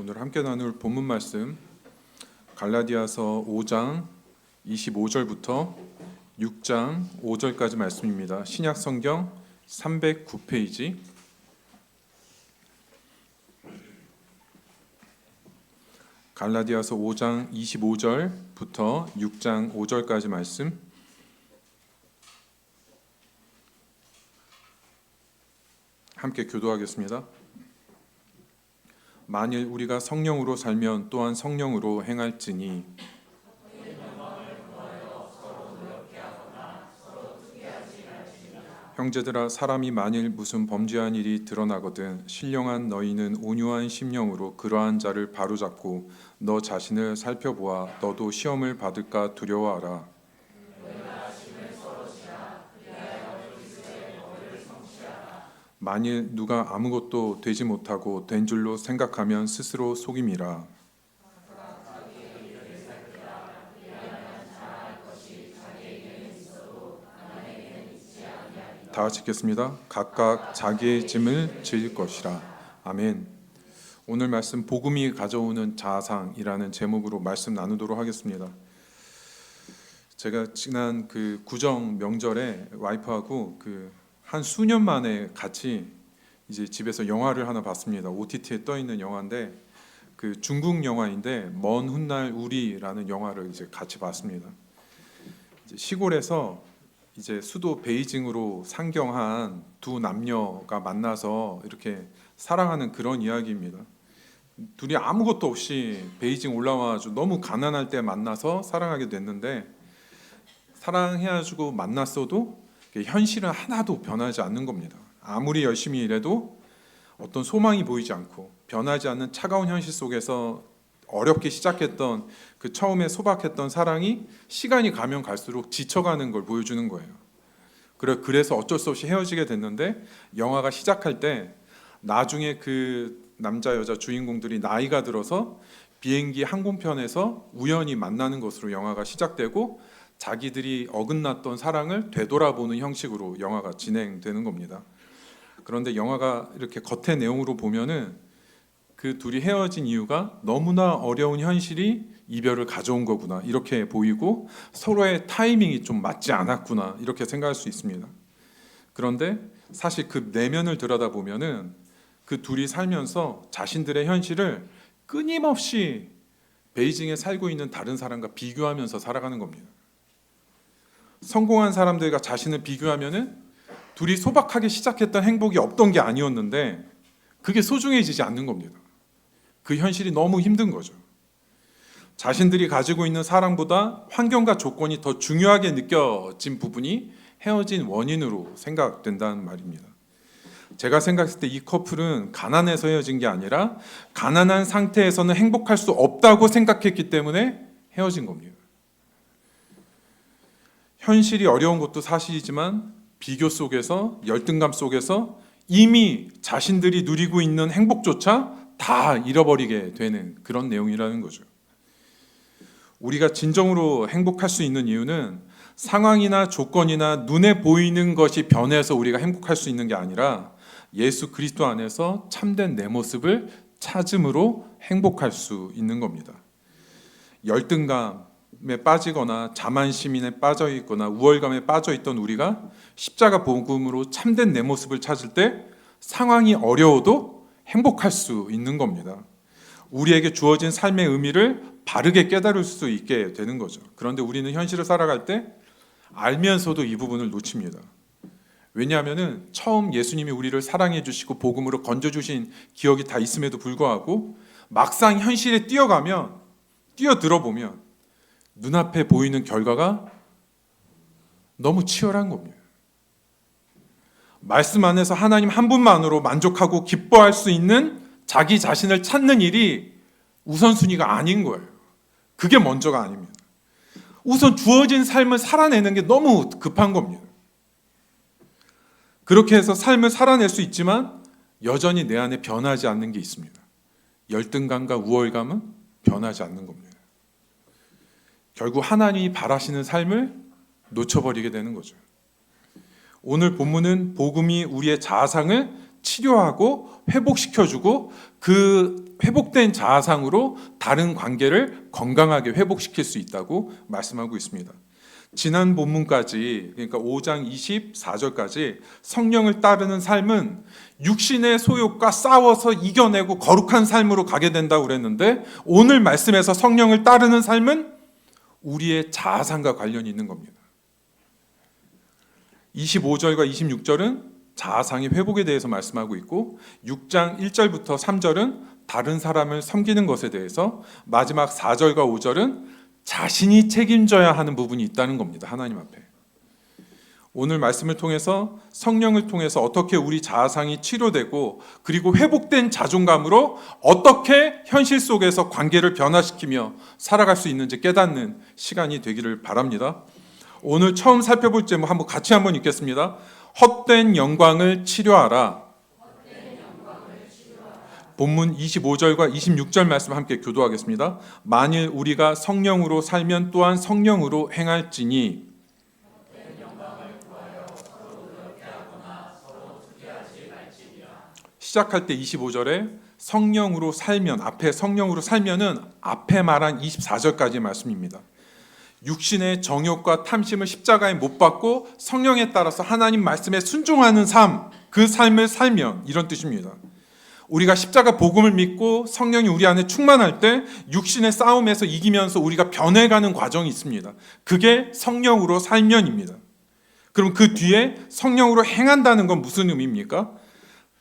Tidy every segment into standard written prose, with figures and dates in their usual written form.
오늘 함께 나눌 본문 말씀 갈라디아서 5장 25절부터 6장 5절까지 말씀입니다. 신약 성경 309페이지 갈라디아서 5장 25절부터 6장 5절까지 말씀 함께 교도하겠습니다. 만일 우리가 성령으로 살면 또한 성령으로 행할지니 형제들아, 사람이 만일 무슨 범죄한 일이 드러나거든 신령한 너희는 온유한 심령으로 그러한 자를 바로잡고 너 자신을 살펴보아 너도 시험을 받을까 두려워하라. 만일 누가 아무것도 되지 못하고 된 줄로 생각하면 스스로 속임이라. 다 같이 읽겠습니다. 각각 자기의 짐을 질 것이라. 아멘. 오늘 말씀 복음이 가져오는 자상이라는 제목으로 말씀 나누도록 하겠습니다. 제가 지난 그 구정 명절에 와이프하고 한 수년 만에 같이 이제 집에서 영화를 하나 봤습니다. OTT에 떠 있는 영화인데 그 중국 영화인데 먼 훗날 우리라는 영화를 이제 같이 봤습니다. 이제 시골에서 이제 수도 베이징으로 상경한 두 남녀가 만나서 이렇게 사랑하는 그런 이야기입니다. 둘이 아무것도 없이 베이징 올라와가지고 너무 가난할 때 만나서 사랑하게 됐는데 사랑해가지고 만났어도 현실은 하나도 변하지 않는 겁니다. 아무리 열심히 일해도 어떤 소망이 보이지 않고 변하지 않는 차가운 현실 속에서 어렵게 시작했던 그 처음에 소박했던 사랑이 시간이 가면 갈수록 지쳐가는 걸 보여주는 거예요. 그래서 어쩔 수 없이 헤어지게 됐는데 영화가 시작할 때 나중에 그 남자 여자 주인공들이 나이가 들어서 비행기 항공편에서 우연히 만나는 것으로 영화가 시작되고 자기들이 어긋났던 사랑을 되돌아보는 형식으로 영화가 진행되는 겁니다. 그런데 영화가 이렇게 겉의 내용으로 보면은 그 둘이 헤어진 이유가 너무나 어려운 현실이 이별을 가져온 거구나 이렇게 보이고 서로의 타이밍이 좀 맞지 않았구나 이렇게 생각할 수 있습니다. 그런데 사실 그 내면을 들여다보면은 그 둘이 살면서 자신들의 현실을 끊임없이 베이징에 살고 있는 다른 사람과 비교하면서 살아가는 겁니다. 성공한 사람들과 자신을 비교하면은 둘이 소박하게 시작했던 행복이 없던 게 아니었는데 그게 소중해지지 않는 겁니다. 그 현실이 너무 힘든 거죠. 자신들이 가지고 있는 사랑보다 환경과 조건이 더 중요하게 느껴진 부분이 헤어진 원인으로 생각된다는 말입니다. 제가 생각했을 때 이 커플은 가난해서 헤어진 게 아니라 가난한 상태에서는 행복할 수 없다고 생각했기 때문에 헤어진 겁니다. 현실이 어려운 것도 사실이지만 비교 속에서 열등감 속에서 이미 자신들이 누리고 있는 행복조차 다 잃어버리게 되는 그런 내용이라는 거죠. 우리가 진정으로 행복할 수 있는 이유는 상황이나 조건이나 눈에 보이는 것이 변해서 우리가 행복할 수 있는 게 아니라 예수 그리스도 안에서 참된 내 모습을 찾음으로 행복할 수 있는 겁니다. 열등감에 빠지거나 자만심에 빠져 있거나 우월감에 빠져 있던 우리가 십자가 복음으로 참된 내 모습을 찾을 때 상황이 어려워도 행복할 수 있는 겁니다. 우리에게 주어진 삶의 의미를 바르게 깨달을 수 있게 되는 거죠. 그런데 우리는 현실을 살아갈 때 알면서도 이 부분을 놓칩니다. 왜냐하면 처음 예수님이 우리를 사랑해 주시고 복음으로 건져 주신 기억이 다 있음에도 불구하고 막상 현실에 뛰어들어 보면 눈앞에 보이는 결과가 너무 치열한 겁니다. 말씀 안에서 하나님 한 분만으로 만족하고 기뻐할 수 있는 자기 자신을 찾는 일이 우선순위가 아닌 거예요. 그게 먼저가 아닙니다. 우선 주어진 삶을 살아내는 게 너무 급한 겁니다. 그렇게 해서 삶을 살아낼 수 있지만 여전히 내 안에 변하지 않는 게 있습니다. 열등감과 우월감은 변하지 않는 겁니다. 결국 하나님이 바라시는 삶을 놓쳐버리게 되는 거죠. 오늘 본문은 복음이 우리의 자아상을 치료하고 회복시켜주고 그 회복된 자아상으로 다른 관계를 건강하게 회복시킬 수 있다고 말씀하고 있습니다. 지난 본문까지, 그러니까 5장 24절까지 성령을 따르는 삶은 육신의 소욕과 싸워서 이겨내고 거룩한 삶으로 가게 된다고 그랬는데, 오늘 말씀에서 성령을 따르는 삶은 우리의 자아상과 관련이 있는 겁니다. 25절과 26절은 자아상의 회복에 대해서 말씀하고 있고, 6장 1절부터 3절은 다른 사람을 섬기는 것에 대해서, 마지막 4절과 5절은 자신이 책임져야 하는 부분이 있다는 겁니다. 하나님 앞에. 오늘 말씀을 통해서 성령을 통해서 어떻게 우리 자아상이 치료되고 그리고 회복된 자존감으로 어떻게 현실 속에서 관계를 변화시키며 살아갈 수 있는지 깨닫는 시간이 되기를 바랍니다. 오늘 처음 살펴볼 제목 같이 한번 읽겠습니다. 헛된 영광을 치료하라. 본문 25절과 26절 말씀 함께 교도하겠습니다. 만일 우리가 성령으로 살면 또한 성령으로 행할지니. 시작할 때 25절에 성령으로 살면, 앞에 성령으로 살면은 앞에 말한 24절까지 말씀입니다. 육신의 정욕과 탐심을 십자가에 못 박고 성령에 따라서 하나님 말씀에 순종하는 삶, 그 삶을 살면, 이런 뜻입니다. 우리가 십자가 복음을 믿고 성령이 우리 안에 충만할 때 육신의 싸움에서 이기면서 우리가 변해가는 과정이 있습니다. 그게 성령으로 살면입니다. 그럼 그 뒤에 성령으로 행한다는 건 무슨 의미입니까?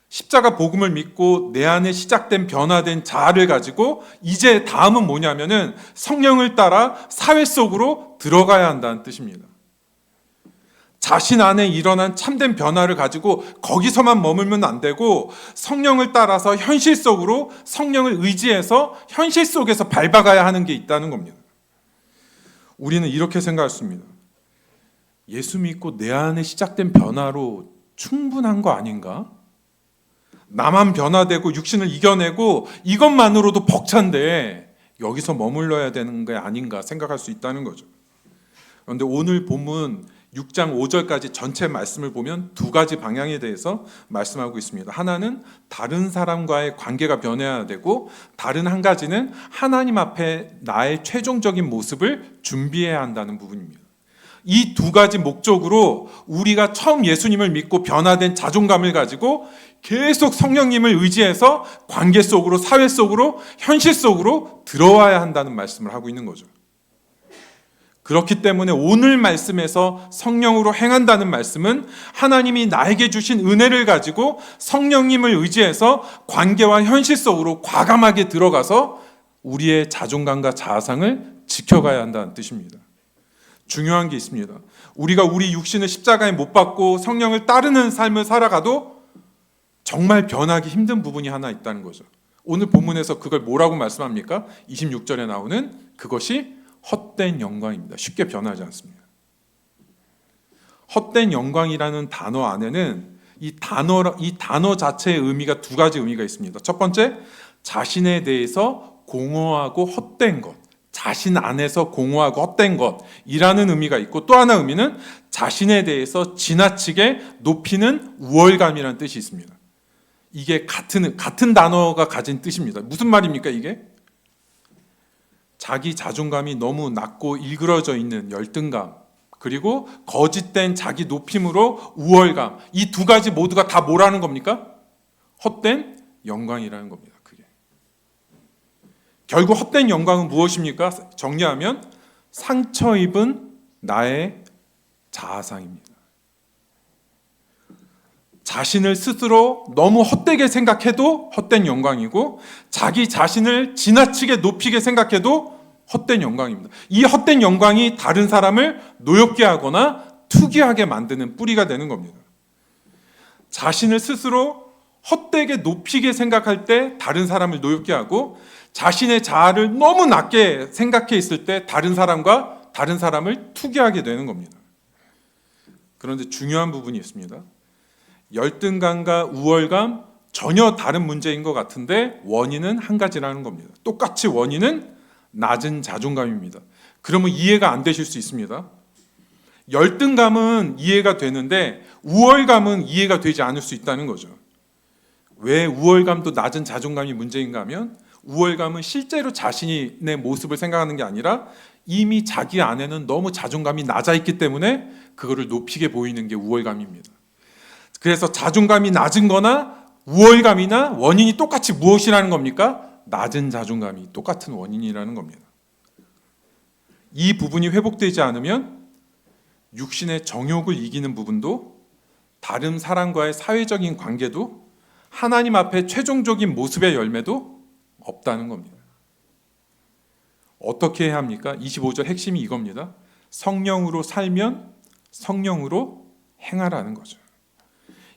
십자가 복음을 믿고 내 안에 시작된 변화된 자아를 가지고 이제 다음은 뭐냐면은 성령을 따라 사회 속으로 들어가야 한다는 뜻입니다. 자신 안에 일어난 참된 변화를 가지고 거기서만 머물면 안 되고 성령을 따라서 현실 속으로, 성령을 의지해서 현실 속에서 밟아가야 하는 게 있다는 겁니다. 우리는 이렇게 생각했습니다. 예수 믿고 내 안에 시작된 변화로 충분한 거 아닌가? 나만 변화되고 육신을 이겨내고 이것만으로도 벅찬데 여기서 머물러야 되는 게 아닌가 생각할 수 있다는 거죠. 그런데 오늘 본문 6장 5절까지 전체 말씀을 보면 두 가지 방향에 대해서 말씀하고 있습니다. 하나는 다른 사람과의 관계가 변해야 되고, 다른 한 가지는 하나님 앞에 나의 최종적인 모습을 준비해야 한다는 부분입니다. 이 두 가지 목적으로 우리가 처음 예수님을 믿고 변화된 자존감을 가지고 계속 성령님을 의지해서 관계 속으로, 사회 속으로, 현실 속으로 들어와야 한다는 말씀을 하고 있는 거죠. 그렇기 때문에 오늘 말씀에서 성령으로 행한다는 말씀은 하나님이 나에게 주신 은혜를 가지고 성령님을 의지해서 관계와 현실 속으로 과감하게 들어가서 우리의 자존감과 자아상을 지켜가야 한다는 뜻입니다. 중요한 게 있습니다. 우리가 우리 육신을 십자가에 못 박고 성령을 따르는 삶을 살아가도 정말 변하기 힘든 부분이 하나 있다는 거죠. 오늘 본문에서 그걸 뭐라고 말씀합니까? 26절에 나오는 그것이 헛된 영광입니다. 쉽게 변하지 않습니다. 헛된 영광이라는 단어 안에는 이 단어 자체의 의미가 두 가지 의미가 있습니다. 첫 번째, 자신에 대해서 공허하고 헛된 것, 자신 안에서 공허하고 헛된 것이라는 의미가 있고, 또 하나 의미는 자신에 대해서 지나치게 높이는 우월감이라는 뜻이 있습니다. 이게 같은 단어가 가진 뜻입니다. 무슨 말입니까 이게? 자기 자존감이 너무 낮고 일그러져 있는 열등감, 그리고 거짓된 자기 높임으로 우월감, 이 두 가지 모두가 다 뭐라는 겁니까? 헛된 영광이라는 겁니다. 그게 결국 헛된 영광은 무엇입니까? 정리하면 상처 입은 나의 자아상입니다. 자신을 스스로 너무 헛되게 생각해도 헛된 영광이고, 자기 자신을 지나치게 높이게 생각해도 헛된 영광입니다. 이 헛된 영광이 다른 사람을 노엽게 하거나 투기하게 만드는 뿌리가 되는 겁니다. 자신을 스스로 헛되게 높이게 생각할 때 다른 사람을 노엽게 하고, 자신의 자아를 너무 낮게 생각해 있을 때 다른 사람을 투기하게 되는 겁니다. 그런데 중요한 부분이 있습니다. 열등감과 우월감 전혀 다른 문제인 것 같은데 원인은 한 가지라는 겁니다. 똑같이 원인은 낮은 자존감입니다. 그러면 이해가 안 되실 수 있습니다. 열등감은 이해가 되는데 우월감은 이해가 되지 않을 수 있다는 거죠. 왜 우월감도 낮은 자존감이 문제인가 하면 우월감은 실제로 자신의 모습을 생각하는 게 아니라 이미 자기 안에는 너무 자존감이 낮아 있기 때문에 그거를 높이게 보이는 게 우월감입니다. 그래서 자존감이 낮은 거나 우월감이나 원인이 똑같이 무엇이라는 겁니까? 낮은 자존감이 똑같은 원인이라는 겁니다. 이 부분이 회복되지 않으면 육신의 정욕을 이기는 부분도 다른 사람과의 사회적인 관계도 하나님 앞에 최종적인 모습의 열매도 없다는 겁니다. 어떻게 해야 합니까? 25절 핵심이 이겁니다. 성령으로 살면 성령으로 행하라는 거죠.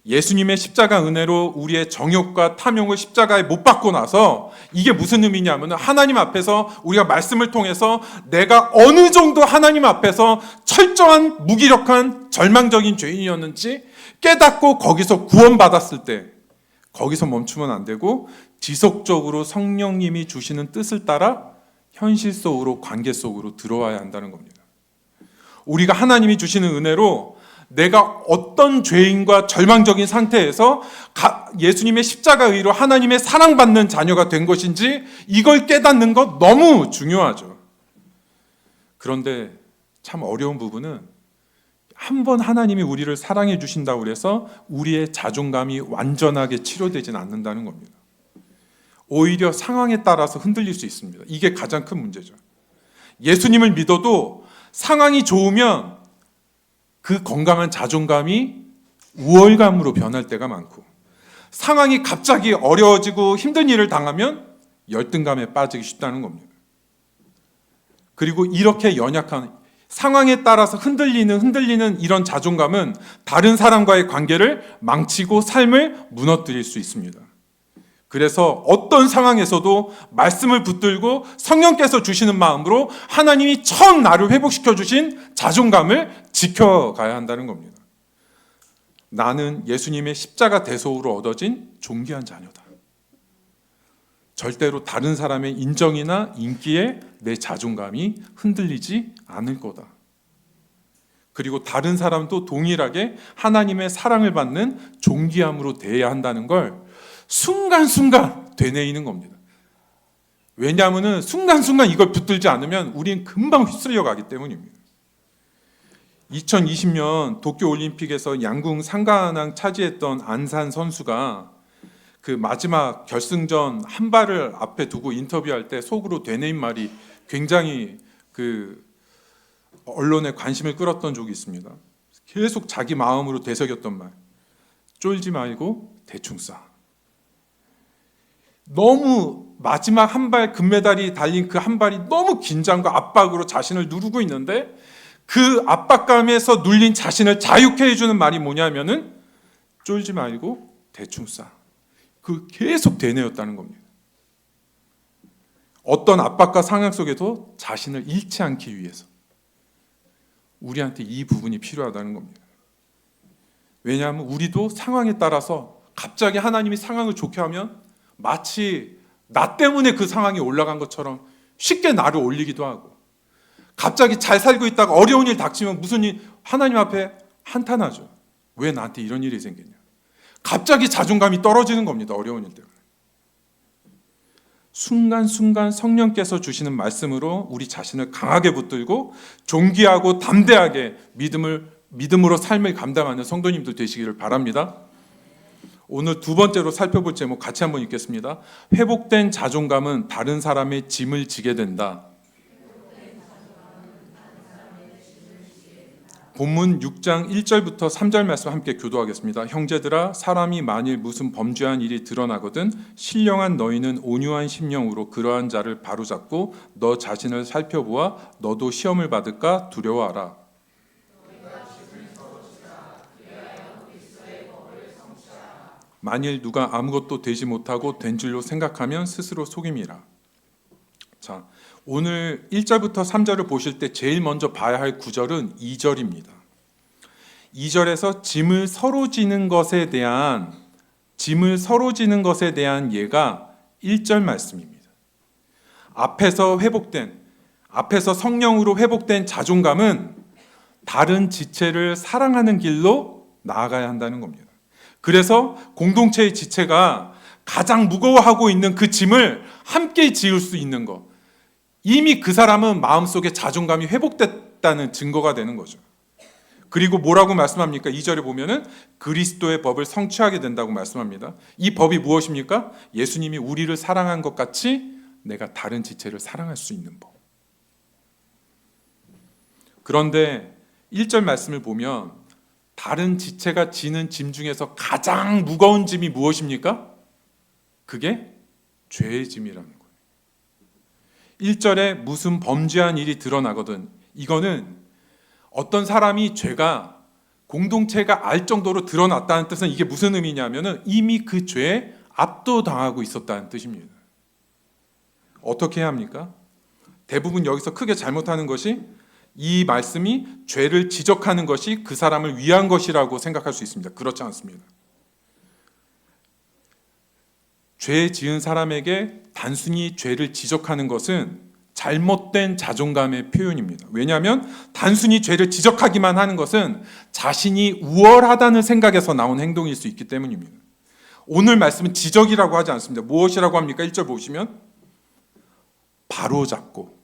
예수님의 십자가 은혜로 우리의 정욕과 탐욕을 십자가에 못 박고 나서 이게 무슨 의미냐면 하나님 앞에서 우리가 말씀을 통해서 내가 어느 정도 하나님 앞에서 철저한 무기력한 절망적인 죄인이었는지 깨닫고 거기서 구원받았을 때 거기서 멈추면 안 되고 지속적으로 성령님이 주시는 뜻을 따라 현실 속으로 관계 속으로 들어와야 한다는 겁니다. 우리가 하나님이 주시는 은혜로 내가 어떤 죄인과 절망적인 상태에서 예수님의 십자가 의로 하나님의 사랑받는 자녀가 된 것인지 이걸 깨닫는 것 너무 중요하죠. 그런데 참 어려운 부분은 한 번 하나님이 우리를 사랑해 주신다고 해서 우리의 자존감이 완전하게 치료되지는 않는다는 겁니다. 오히려 상황에 따라서 흔들릴 수 있습니다. 이게 가장 큰 문제죠. 예수님을 믿어도 상황이 좋으면 그 건강한 자존감이 우월감으로 변할 때가 많고 상황이 갑자기 어려워지고 힘든 일을 당하면 열등감에 빠지기 쉽다는 겁니다. 그리고 이렇게 연약한 상황에 따라서 흔들리는 이런 자존감은 다른 사람과의 관계를 망치고 삶을 무너뜨릴 수 있습니다. 그래서 어떤 상황에서도 말씀을 붙들고 성령께서 주시는 마음으로 하나님이 처음 나를 회복시켜 주신 자존감을 지켜가야 한다는 겁니다. 나는 예수님의 십자가 대속으로 얻어진 존귀한 자녀다. 절대로 다른 사람의 인정이나 인기에 내 자존감이 흔들리지 않을 거다. 그리고 다른 사람도 동일하게 하나님의 사랑을 받는 존귀함으로 대해야 한다는 걸 순간순간 되뇌이는 겁니다. 왜냐하면 순간순간 이걸 붙들지 않으면 우리는 금방 휩쓸려 가기 때문입니다. 2020년 도쿄올림픽에서 양궁 상관왕 차지했던 안산 선수가 그 마지막 결승전 한 발을 앞에 두고 인터뷰할 때 속으로 되뇌인 말이 굉장히 그 언론의 관심을 끌었던 적이 있습니다. 계속 자기 마음으로 되새겼던 말. 쫄지 말고 대충 쏴. 너무 마지막 한 발 금메달이 달린 그 한 발이 너무 긴장과 압박으로 자신을 누르고 있는데 그 압박감에서 눌린 자신을 자유케 해주는 말이 뭐냐면은 쫄지 말고 대충 쏴. 그 계속 되뇌었다는 겁니다. 어떤 압박과 상황 속에도 자신을 잃지 않기 위해서 우리한테 이 부분이 필요하다는 겁니다. 왜냐하면 우리도 상황에 따라서 갑자기 하나님이 상황을 좋게 하면 마치 나 때문에 그 상황이 올라간 것처럼 쉽게 나를 올리기도 하고 갑자기 잘 살고 있다가 어려운 일 닥치면 무슨 일 하나님 앞에 한탄하죠. 왜 나한테 이런 일이 생겼냐. 갑자기 자존감이 떨어지는 겁니다. 어려운 일 때문에. 순간순간 성령께서 주시는 말씀으로 우리 자신을 강하게 붙들고 존귀하고 담대하게 믿음으로 삶을 감당하는 성도님들 되시기를 바랍니다. 오늘 두 번째로 살펴볼 제목 같이 한번 읽겠습니다. 회복된 자존감은 다른 사람의 짐을 지게 된다. 본문 6장 1절부터 3절 말씀 함께 교도하겠습니다. 형제들아 사람이 만일 무슨 범죄한 일이 드러나거든 신령한 너희는 온유한 심령으로 그러한 자를 바로잡고 너 자신을 살펴보아 너도 시험을 받을까 두려워하라. 만일 누가 아무것도 되지 못하고 된 줄로 생각하면 스스로 속임이라. 자, 오늘 1절부터 3절을 보실 때 제일 먼저 봐야 할 구절은 2절입니다. 2절에서 짐을 서로 지는 것에 대한 예가 1절 말씀입니다. 앞에서 성령으로 회복된 자존감은 다른 지체를 사랑하는 길로 나아가야 한다는 겁니다. 그래서 공동체의 지체가 가장 무거워하고 있는 그 짐을 함께 지을 수 있는 것. 이미 그 사람은 마음속에 자존감이 회복됐다는 증거가 되는 거죠. 그리고 뭐라고 말씀합니까? 2절에 보면은 그리스도의 법을 성취하게 된다고 말씀합니다. 이 법이 무엇입니까? 예수님이 우리를 사랑한 것 같이 내가 다른 지체를 사랑할 수 있는 법. 그런데 1절 말씀을 보면 다른 지체가 지는 짐 중에서 가장 무거운 짐이 무엇입니까? 그게 죄의 짐이라는 거예요. 1절에 무슨 범죄한 일이 드러나거든. 이거는 어떤 사람이 죄가 공동체가 알 정도로 드러났다는 뜻은 이게 무슨 의미냐면은 이미 그 죄에 압도당하고 있었다는 뜻입니다. 어떻게 해야 합니까? 대부분 여기서 크게 잘못하는 것이 이 말씀이 죄를 지적하는 것이 그 사람을 위한 것이라고 생각할 수 있습니다. 그렇지 않습니다. 죄 지은 사람에게 단순히 죄를 지적하는 것은 잘못된 자존감의 표현입니다. 왜냐하면 단순히 죄를 지적하기만 하는 것은 자신이 우월하다는 생각에서 나온 행동일 수 있기 때문입니다. 오늘 말씀은 지적이라고 하지 않습니다. 무엇이라고 합니까? 1절 보시면 바로잡고.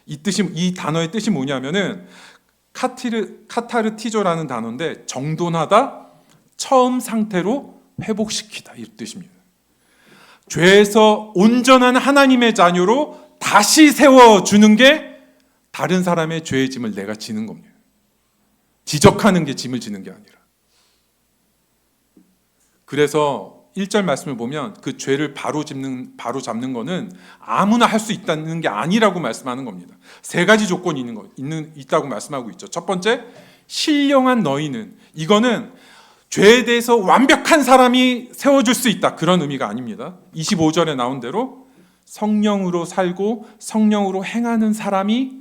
이 단어의 뜻이 뭐냐면은 카타르티조라는 단어인데 정돈하다, 처음 상태로 회복시키다 이 뜻입니다. 죄에서 온전한 하나님의 자녀로 다시 세워주는 게 다른 사람의 죄의 짐을 내가 지는 겁니다. 지적하는 게 짐을 지는 게 아니라. 그래서 1절 말씀을 보면 그 죄를 바로 잡는 거는 아무나 할 수 있다는 게 아니라고 말씀하는 겁니다. 세 가지 조건이 있다고 말씀하고 있죠. 첫 번째, 신령한 너희는, 이거는 죄에 대해서 완벽한 사람이 세워줄 수 있다, 그런 의미가 아닙니다. 25절에 나온 대로 성령으로 살고 성령으로 행하는 사람이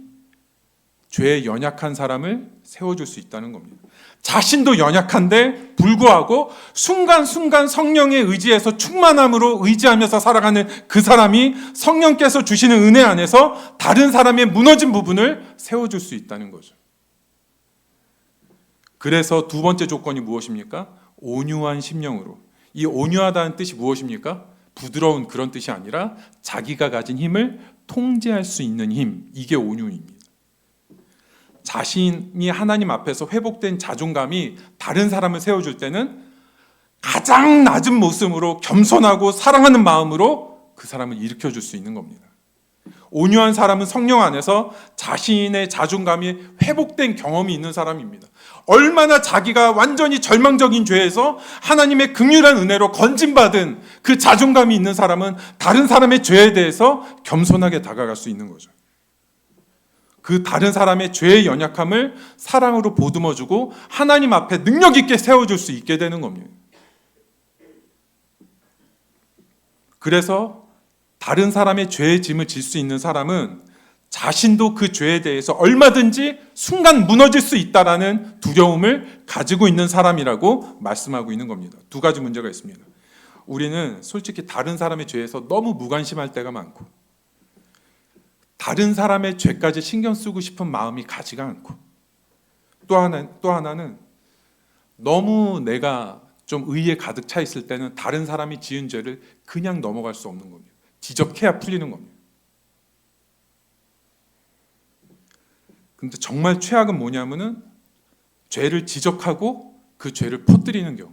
죄에 연약한 사람을 세워줄 수 있다는 겁니다. 자신도 연약한데 불구하고 순간순간 성령의 의지에서 충만함으로 의지하면서 살아가는 그 사람이 성령께서 주시는 은혜 안에서 다른 사람의 무너진 부분을 세워줄 수 있다는 거죠. 그래서 두 번째 조건이 무엇입니까? 온유한 심령으로. 이 온유하다는 뜻이 무엇입니까? 부드러운 그런 뜻이 아니라 자기가 가진 힘을 통제할 수 있는 힘, 이게 온유입니다. 자신이 하나님 앞에서 회복된 자존감이 다른 사람을 세워줄 때는 가장 낮은 모습으로 겸손하고 사랑하는 마음으로 그 사람을 일으켜줄 수 있는 겁니다. 온유한 사람은 성령 안에서 자신의 자존감이 회복된 경험이 있는 사람입니다. 얼마나 자기가 완전히 절망적인 죄에서 하나님의 긍휼한 은혜로 건진받은 그 자존감이 있는 사람은 다른 사람의 죄에 대해서 겸손하게 다가갈 수 있는 거죠. 그 다른 사람의 죄의 연약함을 사랑으로 보듬어주고 하나님 앞에 능력 있게 세워줄 수 있게 되는 겁니다. 그래서 다른 사람의 죄의 짐을 질 수 있는 사람은 자신도 그 죄에 대해서 얼마든지 순간 무너질 수 있다라는 두려움을 가지고 있는 사람이라고 말씀하고 있는 겁니다. 두 가지 문제가 있습니다. 우리는 솔직히 다른 사람의 죄에서 너무 무관심할 때가 많고, 다른 사람의 죄까지 신경 쓰고 싶은 마음이 가지가 않고, 또 하나는 너무 내가 좀 의에 가득 차 있을 때는 다른 사람이 지은 죄를 그냥 넘어갈 수 없는 겁니다. 지적해야 풀리는 겁니다. 근데 정말 최악은 뭐냐면은 죄를 지적하고 그 죄를 퍼뜨리는 경우.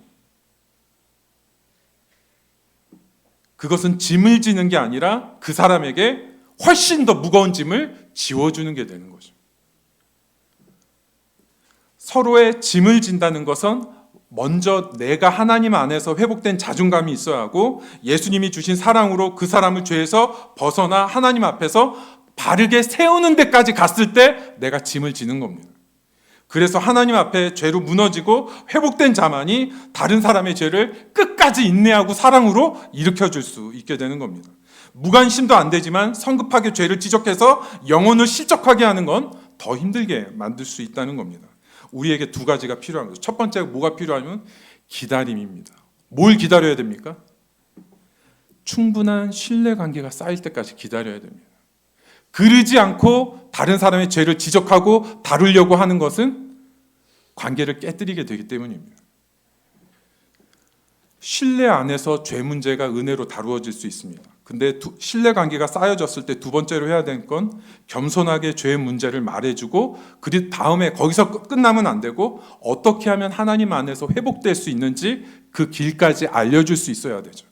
그것은 짐을 지는 게 아니라 그 사람에게 훨씬 더 무거운 짐을 지워주는 게 되는 거죠. 서로의 짐을 진다는 것은 먼저 내가 하나님 안에서 회복된 자존감이 있어야 하고, 예수님이 주신 사랑으로 그 사람을 죄에서 벗어나 하나님 앞에서 바르게 세우는 데까지 갔을 때 내가 짐을 지는 겁니다. 그래서 하나님 앞에 죄로 무너지고 회복된 자만이 다른 사람의 죄를 끝까지 인내하고 사랑으로 일으켜줄 수 있게 되는 겁니다. 무관심도 안 되지만 성급하게 죄를 지적해서 영혼을 실족하게 하는 건 더 힘들게 만들 수 있다는 겁니다. 우리에게 두 가지가 필요한 거죠. 첫 번째, 뭐가 필요하면 기다림입니다. 뭘 기다려야 됩니까? 충분한 신뢰관계가 쌓일 때까지 기다려야 됩니다. 그러지 않고 다른 사람의 죄를 지적하고 다루려고 하는 것은 관계를 깨뜨리게 되기 때문입니다. 신뢰 안에서 죄 문제가 은혜로 다루어질 수 있습니다. 근데 신뢰 관계가 쌓여졌을 때 두 번째로 해야 될 건 겸손하게 죄의 문제를 말해주고 그 다음에 거기서 끝나면 안 되고 어떻게 하면 하나님 안에서 회복될 수 있는지 그 길까지 알려줄 수 있어야 되죠.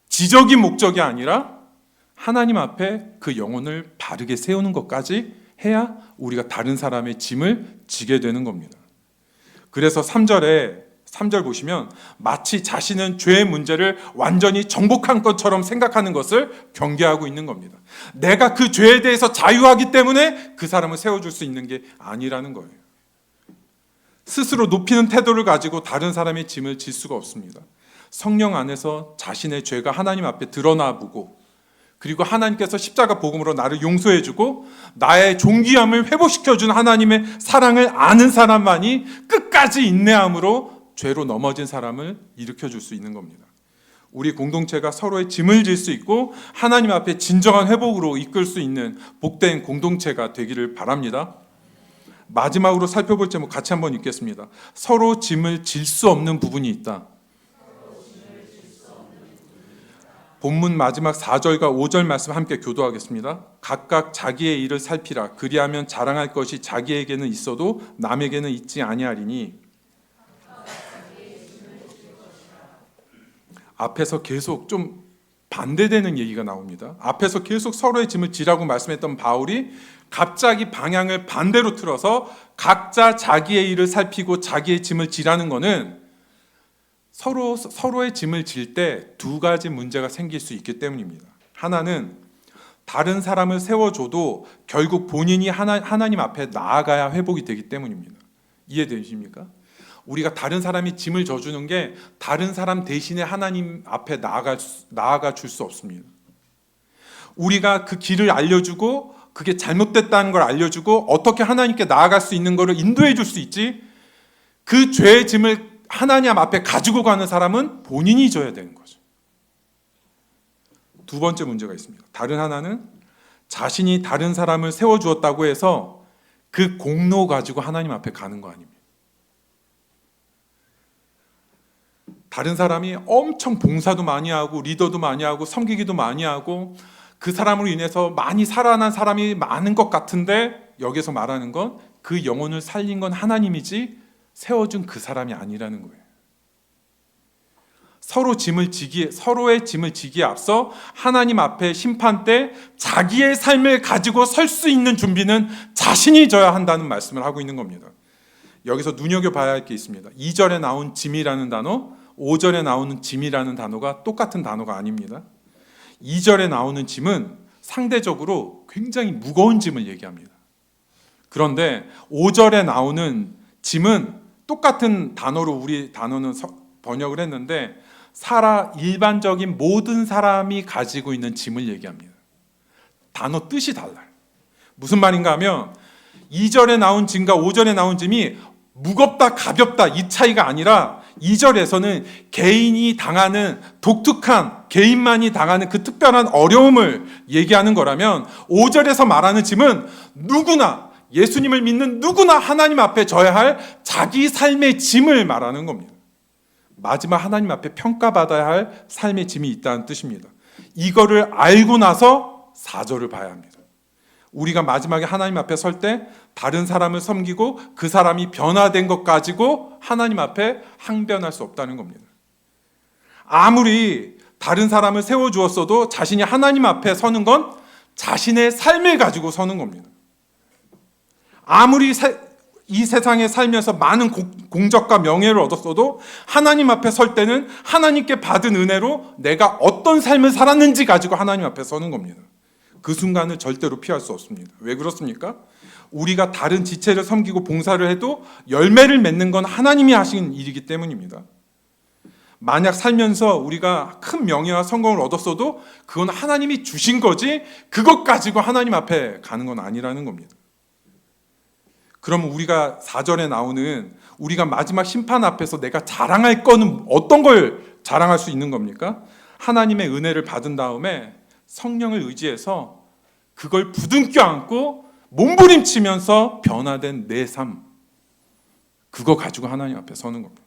지적이 목적이 아니라 하나님 앞에 그 영혼을 바르게 세우는 것까지 해야 우리가 다른 사람의 짐을 지게 되는 겁니다. 그래서 3절 보시면 마치 자신은 죄의 문제를 완전히 정복한 것처럼 생각하는 것을 경계하고 있는 겁니다. 내가 그 죄에 대해서 자유하기 때문에 그 사람을 세워줄 수 있는 게 아니라는 거예요. 스스로 높이는 태도를 가지고 다른 사람의 짐을 질 수가 없습니다. 성령 안에서 자신의 죄가 하나님 앞에 드러나 보고 그리고 하나님께서 십자가 복음으로 나를 용서해주고 나의 존귀함을 회복시켜준 하나님의 사랑을 아는 사람만이 끝까지 인내함으로 죄로 넘어진 사람을 일으켜줄 수 있는 겁니다. 우리 공동체가 서로의 짐을 질 수 있고 하나님 앞에 진정한 회복으로 이끌 수 있는 복된 공동체가 되기를 바랍니다. 마지막으로 살펴볼 제목 같이 한번 읽겠습니다. 서로 짐을 질 수 없는 부분이 있다. 본문 마지막 4절과 5절 말씀 함께 교도하겠습니다. 각각 자기의 일을 살피라. 그리하면 자랑할 것이 자기에게는 있어도 남에게는 있지 아니하리니. 앞에서 계속 좀 반대되는 얘기가 나옵니다. 앞에서 계속 서로의 짐을 지라고 말씀했던 바울이 갑자기 방향을 반대로 틀어서 각자 자기의 일을 살피고 자기의 짐을 지라는 것은 서로의 짐을 질 때 두 가지 문제가 생길 수 있기 때문입니다. 하나는 다른 사람을 세워줘도 결국 본인이 하나님 앞에 나아가야 회복이 되기 때문입니다. 이해되십니까? 우리가 다른 사람이 짐을 져주는 게 다른 사람 대신에 하나님 앞에 나아가 줄 수 없습니다. 우리가 그 길을 알려주고 그게 잘못됐다는 걸 알려주고 어떻게 하나님께 나아갈 수 있는 것을 인도해 줄 수 있지, 그 죄의 짐을 하나님 앞에 가지고 가는 사람은 본인이 져야 되는 거죠. 두 번째 문제가 있습니다. 다른 하나는 자신이 다른 사람을 세워주었다고 해서 그 공로 가지고 하나님 앞에 가는 거 아닙니다. 다른 사람이 엄청 봉사도 많이 하고 리더도 많이 하고 섬기기도 많이 하고 그 사람으로 인해서 많이 살아난 사람이 많은 것 같은데 여기서 말하는 건 그 영혼을 살린 건 하나님이지 세워준 그 사람이 아니라는 거예요. 서로의 짐을 지기에 앞서 하나님 앞에 심판 때 자기의 삶을 가지고 설 수 있는 준비는 자신이 져야 한다는 말씀을 하고 있는 겁니다. 여기서 눈여겨봐야 할 게 있습니다. 2절에 나온 짐이라는 단어, 5절에 나오는 짐이라는 단어가 똑같은 단어가 아닙니다. 2절에 나오는 짐은 상대적으로 굉장히 무거운 짐을 얘기합니다. 그런데 5절에 나오는 짐은 똑같은 단어로 우리 단어는 번역을 했는데 일반적인 모든 사람이 가지고 있는 짐을 얘기합니다. 단어 뜻이 달라요. 무슨 말인가 하면 2절에 나온 짐과 5절에 나온 짐이 무겁다 가볍다 이 차이가 아니라 2절에서는 개인이 당하는 독특한, 개인만이 당하는 그 특별한 어려움을 얘기하는 거라면 5절에서 말하는 짐은 누구나, 예수님을 믿는 누구나 하나님 앞에 져야 할 자기 삶의 짐을 말하는 겁니다. 마지막 하나님 앞에 평가받아야 할 삶의 짐이 있다는 뜻입니다. 이거를 알고 나서 4절을 봐야 합니다. 우리가 마지막에 하나님 앞에 설 때 다른 사람을 섬기고 그 사람이 변화된 것 가지고 하나님 앞에 항변할 수 없다는 겁니다. 아무리 다른 사람을 세워주었어도 자신이 하나님 앞에 서는 건 자신의 삶을 가지고 서는 겁니다. 아무리 이 세상에 살면서 많은 공적과 명예를 얻었어도 하나님 앞에 설 때는 하나님께 받은 은혜로 내가 어떤 삶을 살았는지 가지고 하나님 앞에 서는 겁니다. 그 순간을 절대로 피할 수 없습니다. 왜 그렇습니까? 우리가 다른 지체를 섬기고 봉사를 해도 열매를 맺는 건 하나님이 하신 일이기 때문입니다. 만약 살면서 우리가 큰 명예와 성공을 얻었어도 그건 하나님이 주신 거지 그것 가지고 하나님 앞에 가는 건 아니라는 겁니다. 그러면 우리가 4절에 나오는 우리가 마지막 심판 앞에서 내가 자랑할 거는 어떤 걸 자랑할 수 있는 겁니까? 하나님의 은혜를 받은 다음에 성령을 의지해서 그걸 부둥켜 안고 몸부림치면서 변화된 내 삶, 그거 가지고 하나님 앞에 서는 겁니다.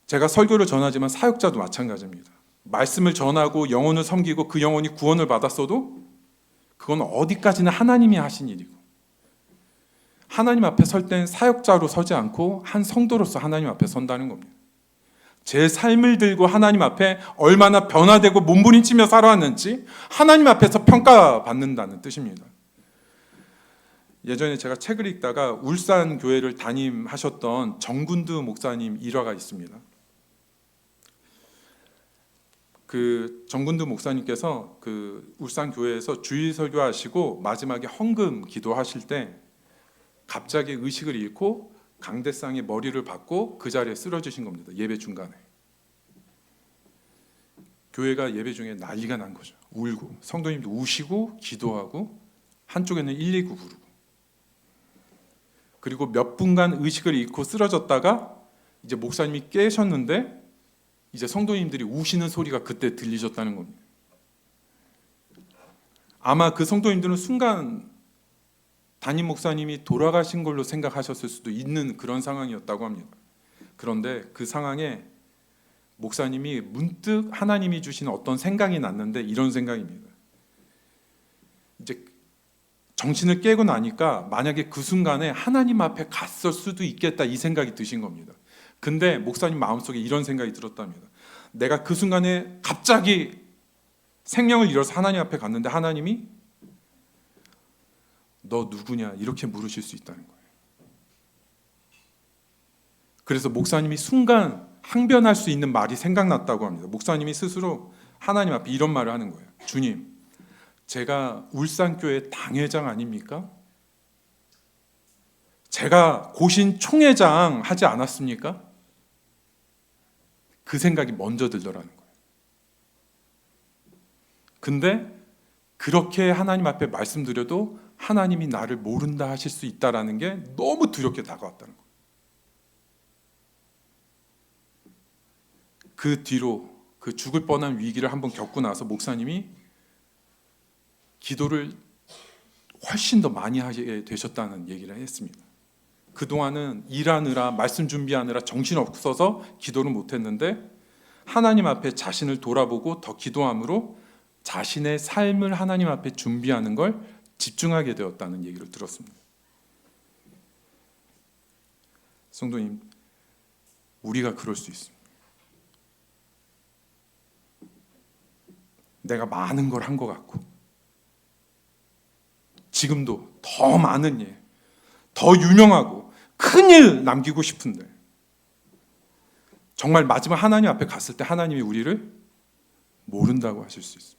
제가 설교를 전하지만 사역자도 마찬가지입니다. 말씀을 전하고 영혼을 섬기고 그 영혼이 구원을 받았어도 그건 어디까지나 하나님이 하신 일이고, 하나님 앞에 설 땐 사역자로 서지 않고 한 성도로서 하나님 앞에 선다는 겁니다. 제 삶을 들고 하나님 앞에 얼마나 변화되고 몸부림치며 살아왔는지 하나님 앞에서 평가받는다는 뜻입니다. 예전에 제가 책을 읽다가 울산 교회를 담임하셨던 정군두 목사님 일화가 있습니다. 그 정군두 목사님께서 그 울산 교회에서 주일 설교하시고 마지막에 헌금 기도하실 때 갑자기 의식을 잃고 강대상에 머리를 박고 그 자리에 쓰러지신 겁니다. 예배 중간에. 교회가 예배 중에 난리가 난 거죠. 울고 성도님도 우시고 기도하고 한쪽에는 119 부르고, 그리고 몇 분간 의식을 잃고 쓰러졌다가 이제 목사님이 깨셨는데 이제 성도님들이 우시는 소리가 그때 들리셨다는 겁니다. 아마 그 성도님들은 순간 담임 목사님이 돌아가신 걸로 생각하셨을 수도 있는 그런 상황이었다고 합니다. 그런데 그 상황에 목사님이 문득 하나님이 주신 어떤 생각이 났는데 이런 생각입니다. 이제 정신을 깨고 나니까 만약에 그 순간에 하나님 앞에 갔을 수도 있겠다 이 생각이 드신 겁니다. 근데 목사님 마음속에 이런 생각이 들었답니다. 내가 그 순간에 갑자기 생명을 잃어서 하나님 앞에 갔는데 하나님이 너 누구냐 이렇게 물으실 수 있다는 거예요. 그래서 목사님이 순간 항변할 수 있는 말이 생각났다고 합니다. 목사님이 스스로 하나님 앞에 이런 말을 하는 거예요. 주님, 제가 울산교회 당회장 아닙니까? 제가 고신 총회장 하지 않았습니까? 그 생각이 먼저 들더라는 거예요. 근데 그렇게 하나님 앞에 말씀드려도 하나님이 나를 모른다 하실 수 있다라는 게 너무 두렵게 다가왔다는 거예요. 그 뒤로 그 죽을 뻔한 위기를 한번 겪고 나서 목사님이 기도를 훨씬 더 많이 하게 되셨다는 얘기를 했습니다. 그동안은 일하느라 말씀 준비하느라 정신없어서 기도를 못했는데 하나님 앞에 자신을 돌아보고 더 기도함으로 자신의 삶을 하나님 앞에 준비하는 걸 집중하게 되었다는 얘기를 들었습니다. 성도님, 우리가 그럴 수 있습니다. 내가 많은 걸 한 것 같고 지금도 더 많은 일, 더 유명하고 큰 일 남기고 싶은데 정말 마지막 하나님 앞에 갔을 때 하나님이 우리를 모른다고 하실 수 있습니다.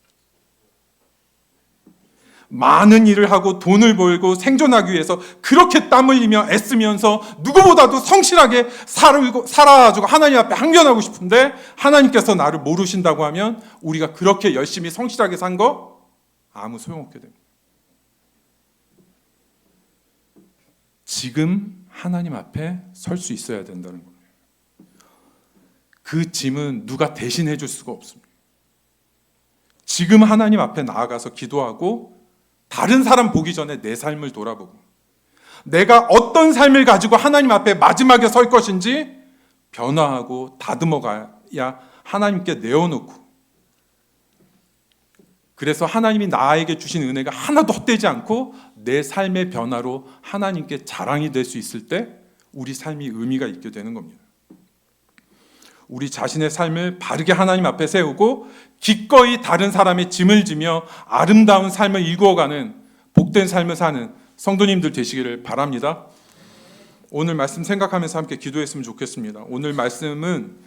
많은 일을 하고 돈을 벌고 생존하기 위해서 그렇게 땀 흘리며 애쓰면서 누구보다도 성실하게 살아가지고 하나님 앞에 항변하고 싶은데 하나님께서 나를 모르신다고 하면 우리가 그렇게 열심히 성실하게 산 거 아무 소용없게 됩니다. 지금 하나님 앞에 설 수 있어야 된다는 거예요. 그 짐은 누가 대신해 줄 수가 없습니다. 지금 하나님 앞에 나아가서 기도하고 다른 사람 보기 전에 내 삶을 돌아보고 내가 어떤 삶을 가지고 하나님 앞에 마지막에 설 것인지 변화하고 다듬어 가야 하나님께 내어놓고, 그래서 하나님이 나에게 주신 은혜가 하나도 헛되지 않고 내 삶의 변화로 하나님께 자랑이 될 수 있을 때 우리 삶이 의미가 있게 되는 겁니다. 우리 자신의 삶을 바르게 하나님 앞에 세우고 기꺼이 다른 사람의 짐을 지며 아름다운 삶을 이루어가는 복된 삶을 사는 성도님들 되시기를 바랍니다. 오늘 말씀 생각하면서 함께 기도했으면 좋겠습니다. 오늘 말씀은